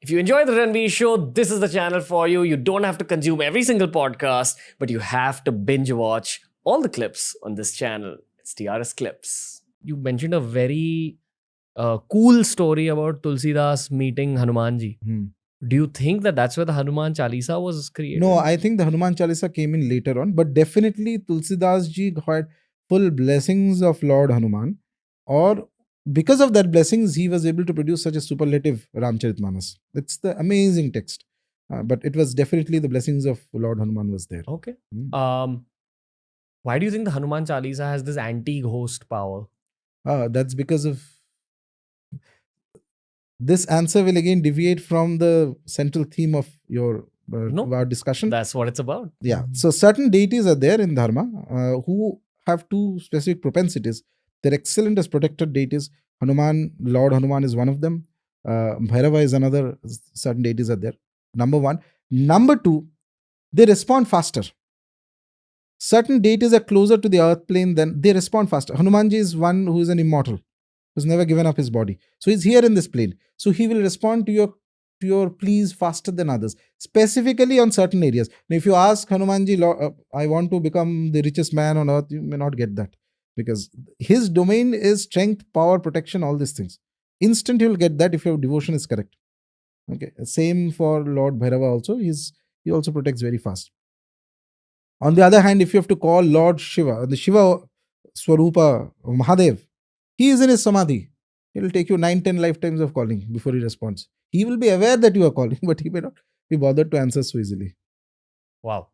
If you enjoy the Ranveer Show, this is the channel for you. You don't have to consume every single podcast, but you have to binge watch all the clips on this channel. It's TRS Clips. You mentioned a very cool story about Tulsidas meeting Hanumanji. Do you think that that's where the Hanuman Chalisa was created? No, I think the Hanuman Chalisa came in later on, but definitely Tulsidas ji had full blessings of Lord Hanuman, or because of that blessings, he was able to produce such a superlative Ramcharitmanas. It's the amazing text. But it was definitely the blessings of Lord Hanuman was there. Okay. Why do you think the Hanuman Chalisa has this anti-ghost power? That's because of this answer will again deviate from the central theme of your our discussion. That's what it's about. Yeah. So certain deities are there in Dharma who have two specific propensities. They're excellent as protected deities. Hanuman, Lord Hanuman is one of them. Bhairava is another. Certain deities are there. Number one. Number two, they respond faster. Certain deities are closer to the earth plane than they respond faster. Hanumanji is one who is an immortal, who's never given up his body. So he's here in this plane. So he will respond to your pleas faster than others, specifically on certain areas. Now, if you ask Hanumanji, I want to become the richest man on earth, you may not get that because his domain is strength, power, protection, all these things. Instant you will get that if your devotion is correct. Okay. Same for Lord Bhairava also. He also protects very fast. On the other hand, if you have to call Lord Shiva, the Shiva Swarupa, Mahadev, he is in his samadhi. It will take you 9-10 lifetimes of calling before he responds. He will be aware that you are calling, but he may not be bothered to answer so easily. Wow.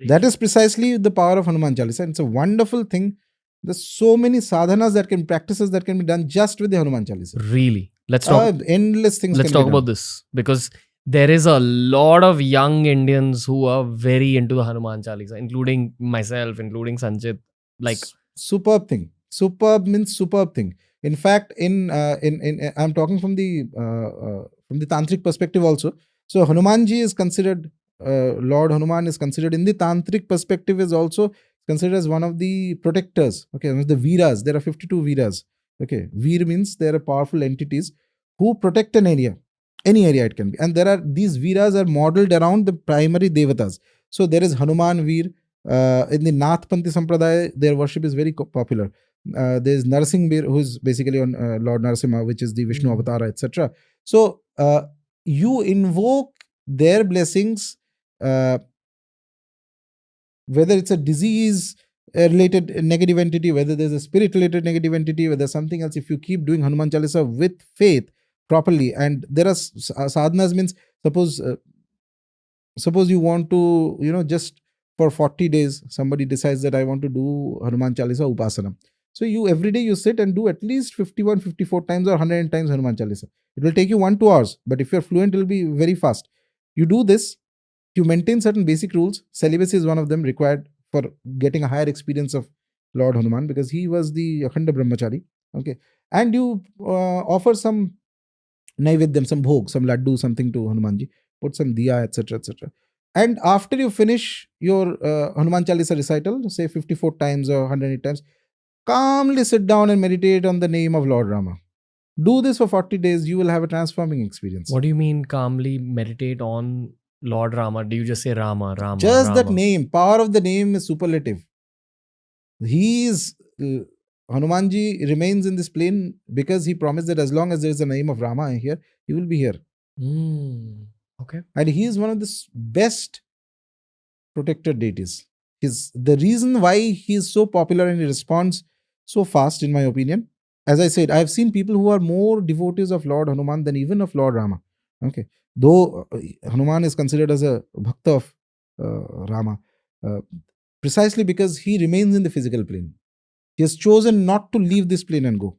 That is precisely the power of Hanuman Chalisa. It's a wonderful thing. There's so many sadhanas practices that can be done just with the Hanuman Chalisa. Really? Let's talk. Endless things. Let's talk about this because there is a lot of young Indians who are very into the Hanuman Chalisa, including myself, including Sanchit. Like superb thing. Superb means superb thing. In fact, in I'm talking from the Tantric perspective also. So Hanumanji is considered, Lord Hanuman is considered in the Tantric perspective is also considered as one of the protectors. Okay, the Veeras. There are 52 Veeras. Okay, Veer means there are powerful entities who protect an area. Any area it can be. And these Veeras are modeled around the primary Devatas. So there is Hanuman Veer. In the Nathpanthi Sampradaya, their worship is very popular. There's Narsingh Veer, who is basically on Lord Narasimha, which is the Vishnu Avatara, etc. So you invoke their blessings, whether it's a disease related negative entity, whether there's a spirit related negative entity, whether something else. If you keep doing Hanuman Chalisa with faith properly, and there are sadhanas means suppose you want to just for 40 days somebody decides that I want to do Hanuman Chalisa Upasana. So you every day you sit and do at least 51, 54 times or 100 times Hanuman Chalisa. It will take you 1-2 hours, but if you're fluent, it will be very fast. You do this, you maintain certain basic rules. Celibacy is one of them required for getting a higher experience of Lord Hanuman because he was the Akhanda Brahmachari. Okay. And you offer some naivedyam, some bhog, some laddu, something to Hanumanji, put some diya, etc., etc. And after you finish your Hanuman Chalisa recital, say 54 times or 108 times, calmly sit down and meditate on the name of Lord Rama. Do this for 40 days, you will have a transforming experience. What do you mean calmly meditate on Lord Rama? Do you just say Rama, Rama? Just Rama? that name, power of the name is superlative. He is, Hanumanji remains in this plane because he promised that as long as there is a name of Rama here, he will be here. Okay. And he is one of the best protected deities. The reason why he is so popular and he responds so fast, in my opinion, as I said, I have seen people who are more devotees of Lord Hanuman than even of Lord Rama. Okay, though Hanuman is considered as a bhakta of Rama, precisely because he remains in the physical plane. He has chosen not to leave this plane and go,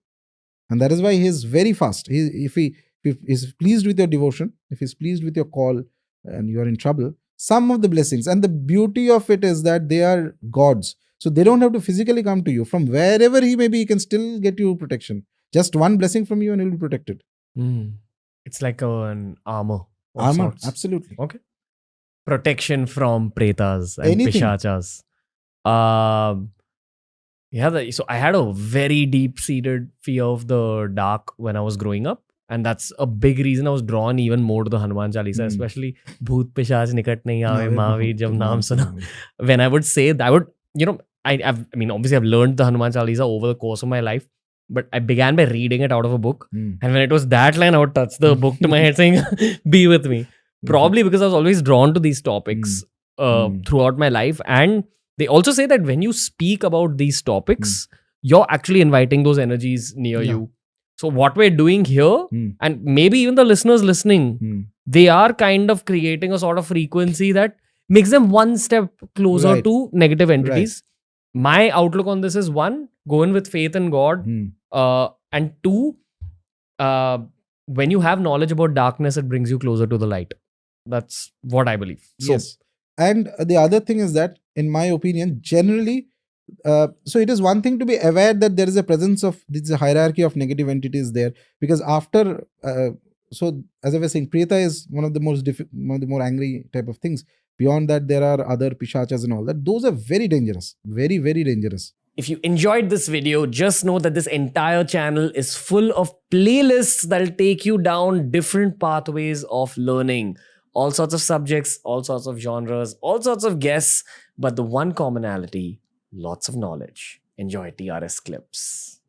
and that is why he is very fast. If he is pleased with your devotion, if he is pleased with your call, and you are in trouble, some of the blessings, and the beauty of it is that they are gods. So they don't have to physically come to you. From wherever he may be, he can still get you protection. Just one blessing from you and he'll be protected. It's like an armor. Armor, sorts. Absolutely. Okay. Protection from pretas and Anything. pishachas. So I had a very deep-seated fear of the dark when I was growing up. And that's a big reason I was drawn even more to the Hanuman Chalisa, especially Bhoot Pishach Nikat Nahi Aave Mahaveer Jab Naam Suna. When I would say that, I would, obviously I've learned the Hanuman Chalisa over the course of my life, but I began by reading it out of a book. And when it was that line, I would touch the book to my head saying, be with me. Probably because I was always drawn to these topics throughout my life. And they also say that when you speak about these topics, you're actually inviting those energies near you. So what we're doing here, and maybe even the listeners listening, they are kind of creating a sort of frequency that makes them one step closer to negative entities. My outlook on this is, one, go in with faith in God. And two, when you have knowledge about darkness, it brings you closer to the light. That's what I believe. So, yes. And the other thing is that, in my opinion, generally, so it is one thing to be aware that there is a presence of this hierarchy of negative entities there, because after so as I was saying, Preta is one of the most one of the more angry type of things. Beyond that, there are other pishachas and all that. Those are very dangerous, very, very dangerous. If you enjoyed this video, just know that this entire channel is full of playlists that'll take you down different pathways of learning. All sorts of subjects, all sorts of genres, all sorts of guests, but the one commonality, lots of knowledge. Enjoy TRS Clips.